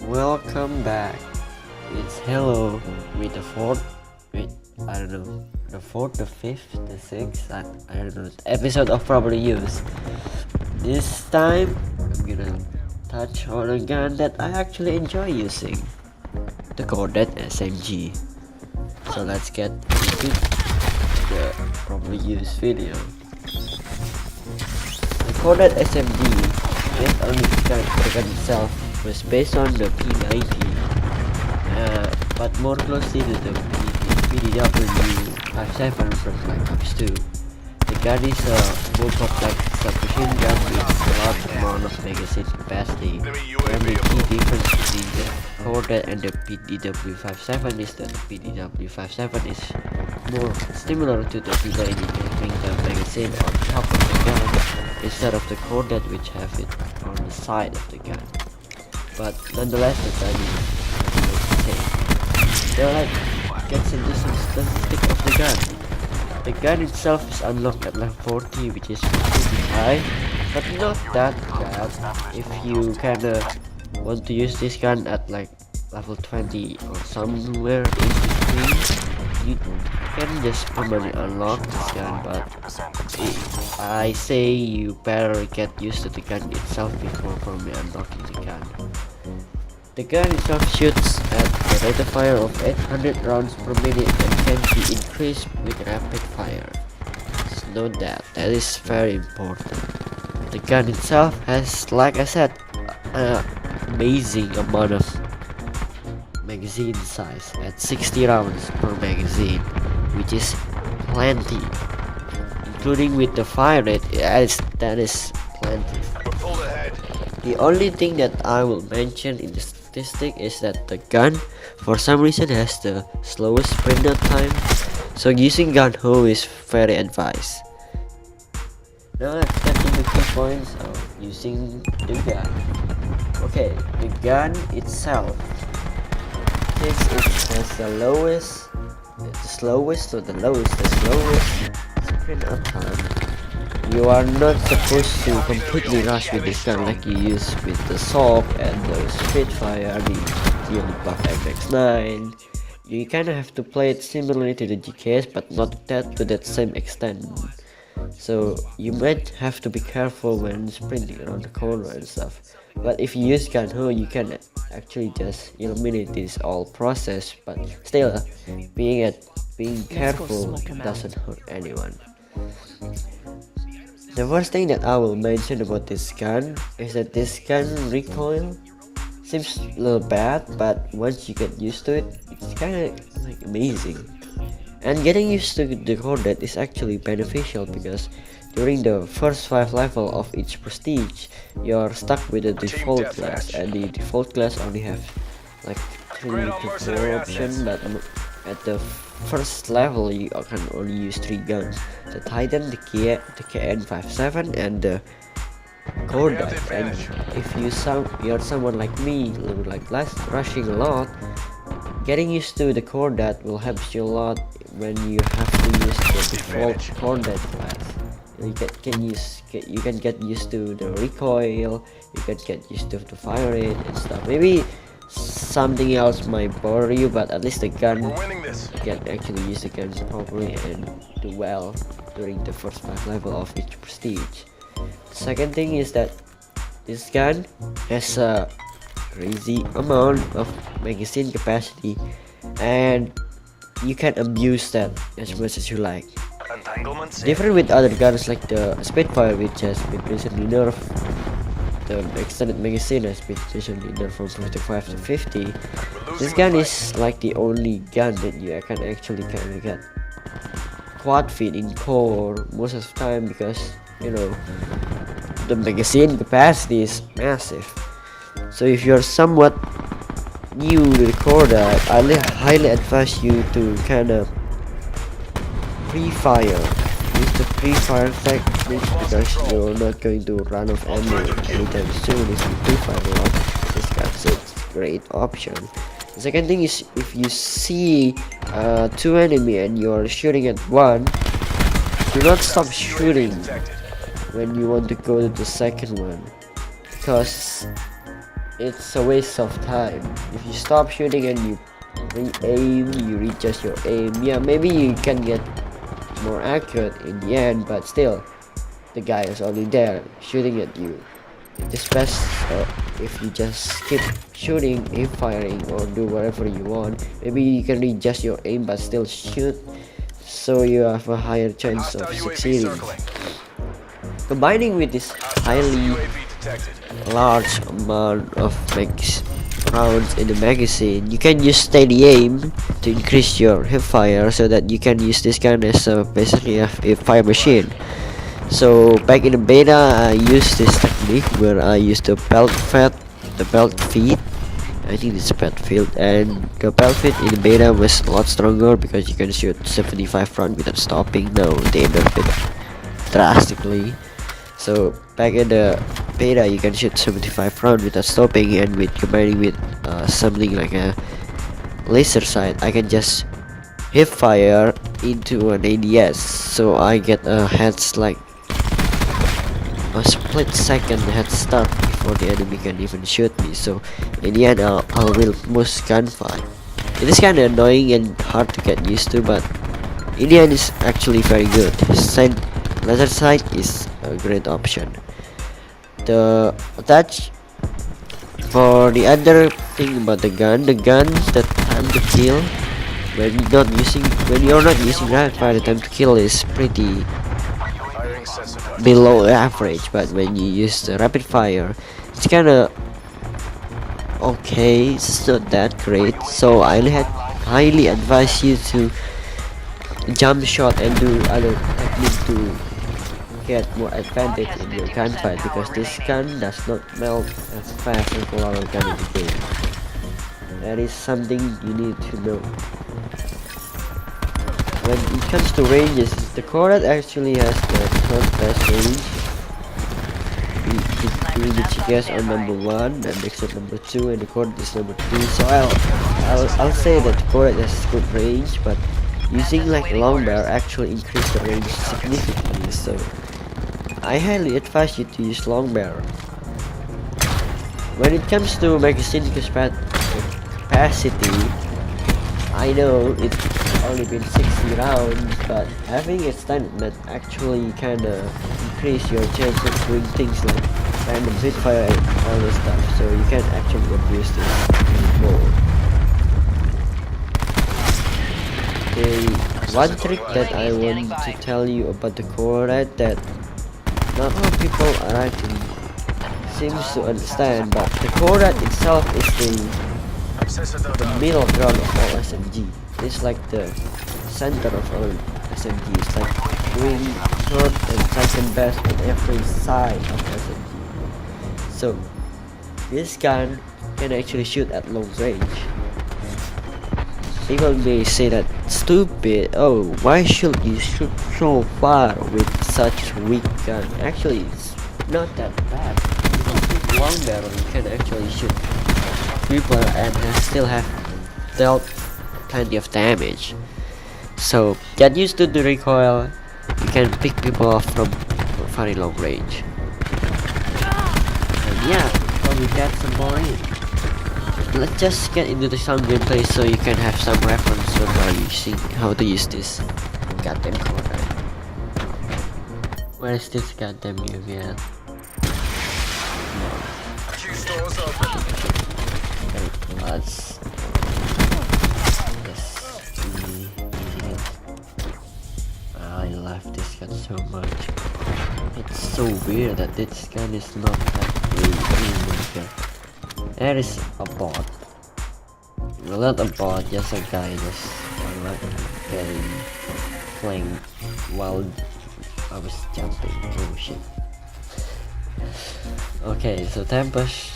Welcome back. It's Halo with the fourth, I don't know, the fourth, the fifth, the sixth, I don't know, episode of Proper Use. This time, I'm gonna touch on a gun that I actually enjoy using, the Cordite SMG. So let's get into the Proper Use video. The Cordite SMG, based on the gun itself, was based on the P90, but more closely to the PDW57 from Black Ops 2. The gun is a more complex submachine gun with a large amount of magazine capacity. And the key difference between the Cordite and the PDW57 is that the PDW57 is more similar to the P90, having the magazine on top of the gun instead of the Cordite, which have it on the side of the gun. But nonetheless, the gun is the same. Now let's get into some statistics of the gun. The gun itself is unlocked at level 40, which is pretty high, but not that bad if you kinda want to use this gun at like level 20 or somewhere in between. You can just permanently unlock this gun, but I say you better get used to the gun itself before permanently unlocking the gun. The gun itself shoots at a rate of fire of 800 rounds per minute and can be increased with rapid fire. Just note that is very important. The gun itself has, like I said, an amazing amount of magazine size at 60 rounds per magazine, which is plenty. Including with the fire rate, that is plenty. The only thing that I will mention in the statistic is that the gun for some reason has the slowest sprint time, so using gun-ho is very advised. Now let's get to the key points of using the gun. Okay, the gun itself, since it has the slowest sprint time, you are not supposed to completely rush with this gun like you use with the Soap and the Spitfire, the Buff FX9. You kinda have to play it similarly to the GKS, but not to that same extent. So you might have to be careful when sprinting around the corner and stuff. But if you use gun-ho, you can actually just eliminate this all process. But still, being careful doesn't hurt anyone. The first thing that I will mention about this gun is that this gun recoil seems a little bad, but once you get used to it, it's kinda like amazing. And getting used to the Cordite is actually beneficial because during the first 5 levels of each prestige, you're stuck with the default class, and the default class only have like 3 to 4 options, but at the first level you can only use 3 guns: the Titan, the KN57, and the Cordite. And if you're someone like me, like rushing a lot, getting used to the Cordite will help you a lot when you have to use the default Cordite class. You can get used to the recoil, you can get used to the fire rate and stuff. Maybe something else might bother you, but at least the gun, you can actually use the gun properly and do well during the first 5 levels of each prestige. The second thing is that this gun has a crazy amount of magazine capacity, and you can abuse that as much as you like. Different with other guns like the Spitfire, which has been recently nerfed. The extended magazine has been recently nerfed from 55 to 50. This gun is like the only gun that you can actually get quad feed in core most of the time, because the magazine capacity is massive. So if you're somewhat new to the Cordite, I highly advise you to kinda pre-fire. Use the pre-fire technique because you're not going to run out of ammo anytime soon if you pre-fire a lot. This gun's a great option. The second thing is, if you see 2 enemy and you're shooting at one, do not stop shooting when you want to go to the second one, because it's a waste of time. If you stop shooting and you re-aim, you readjust your aim, yeah, maybe you can get more accurate in the end, but still the guy is only there shooting at you. It's best if you just keep shooting, aim firing, or do whatever you want. Maybe you can readjust your aim but still shoot, so you have a higher chance of succeeding. Combining with this highly large amount of rounds in the magazine, you can use steady aim to increase your hip fire, so that you can use this gun as basically a fire machine. So back in the beta, I used this technique where I used the belt feed. I think it's belt field, and the belt feed in the beta was a lot stronger because you can shoot 75 rounds without stopping. Now they nerfed it drastically. So back in the beta, you can shoot 75 rounds without stopping, and with combining with something like a laser sight, I can just hip fire into an ADS, so I get a a split second head start before the enemy can even shoot me. So in the end, I will most gunfight. It is kind of annoying and hard to get used to, but in the end it's actually very good. Laser sight is a great option. The attach for the other thing about the gun, the time to kill when you're not using rapid fire, the time to kill is pretty below average. But when you use the rapid fire, it's kinda okay, it's not that great. So I highly advise you to jump shot and do other technique to get more advantage in your gunfight, because this gun does not melt as fast as a lot of gun in the game. That is something you need to know. When it comes to ranges, the Cordite actually has the third best range. The GS are number 1, and Dexter number 2, and the Cordite is number 3. So I'll say that the Cordite has good range, but using like a long barrel actually increase the range significantly. So I highly advise you to use long barrel. When it comes to magazine capacity, I know it's only been 60 rounds, but having a standard net actually kinda increase your chance of doing things like random fire and all this stuff, so you can actually abuse this more. One trick that I want to tell you about the Cordite that not all people actually seems to understand, but the Cordite itself is the middle ground of all SMG. It's like the center of all SMG. It's like doing third and second best on every side of SMG. So this gun can actually shoot at long range. People may say that stupid, oh, why should you shoot so far with such weak gun? Actually, it's not that bad. With long barrel, you can actually shoot people and still have dealt plenty of damage. So get used to the recoil. You can pick people off from very long range. And yeah, probably that's about it. Let's just get into the some gameplay so you can have some reference on how to use this goddamn Cordite. Where is this goddamn UV at? Let's see. I love this gun so much. It's so weird that this gun is not that great. There is a bot. Well, not a bot, just a guy just getting flanked while I was jumping. Oh shit. Okay, so Tempest,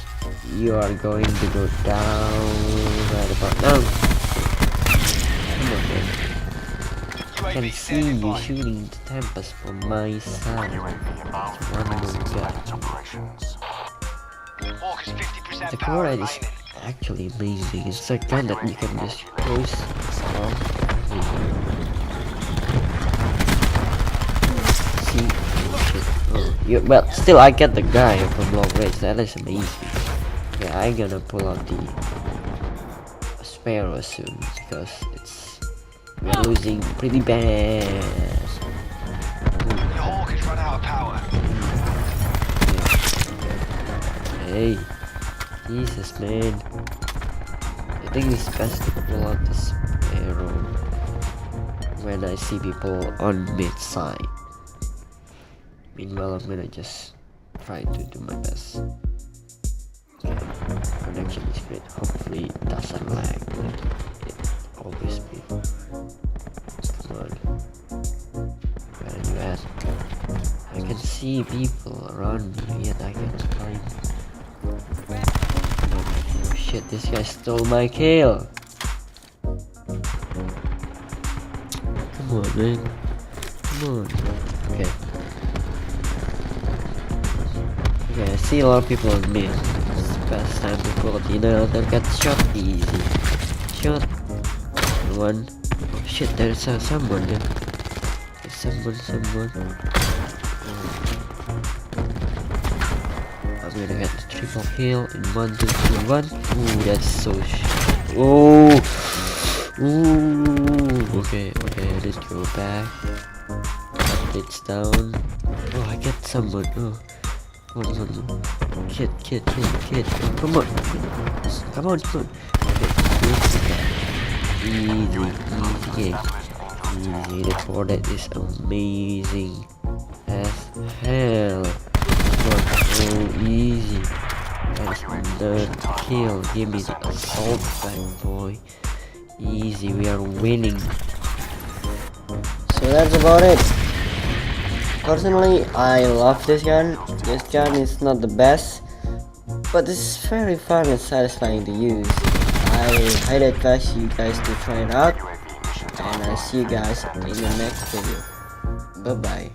you are going to go down right about now. Come on, man. I can see you shooting the Tempest from my side. One more guy. The Cordite is actually amazing. It's a gun that you can just close off. See? Oh, but still I get the guy from long range. That is amazing. Yeah, I'm gonna pull out the sparrow soon because we're losing pretty bad. Your hawk has run out of power. Hey, Jesus, man. I think it's best to pull out the sparrow when I see people on mid side. Meanwhile, I'm gonna just try to do my best. Okay, connection is great. Hopefully, it doesn't lag like it always be. Come on. Where are you at? I can see people around me, yet I can't find. Oh shit, this guy stole my kill. Come on, man. Come on. Okay. Okay, I see a lot of people on me. It's the best time to pull it. You know, they'll get shot easy. Shot. One. Oh shit, there's someone there. There's someone. I'm gonna get the triple kill in 1, 2, 3, 1. Ooh, that's so oh! Ooh! Okay, I need to go back. It's down. Oh, I get someone. Oh. One. Kid. Come on. Okay, easy game. Easy. The Cordite is amazing as hell. So easy. That's the kill. Give me the assault back, boy. Easy, we are winning. So that's about it. Personally, I love this gun. This gun is not the best, but it's very fun and satisfying to use. I highly advise you guys to try it out, and I'll see you guys in the next video. Bye bye.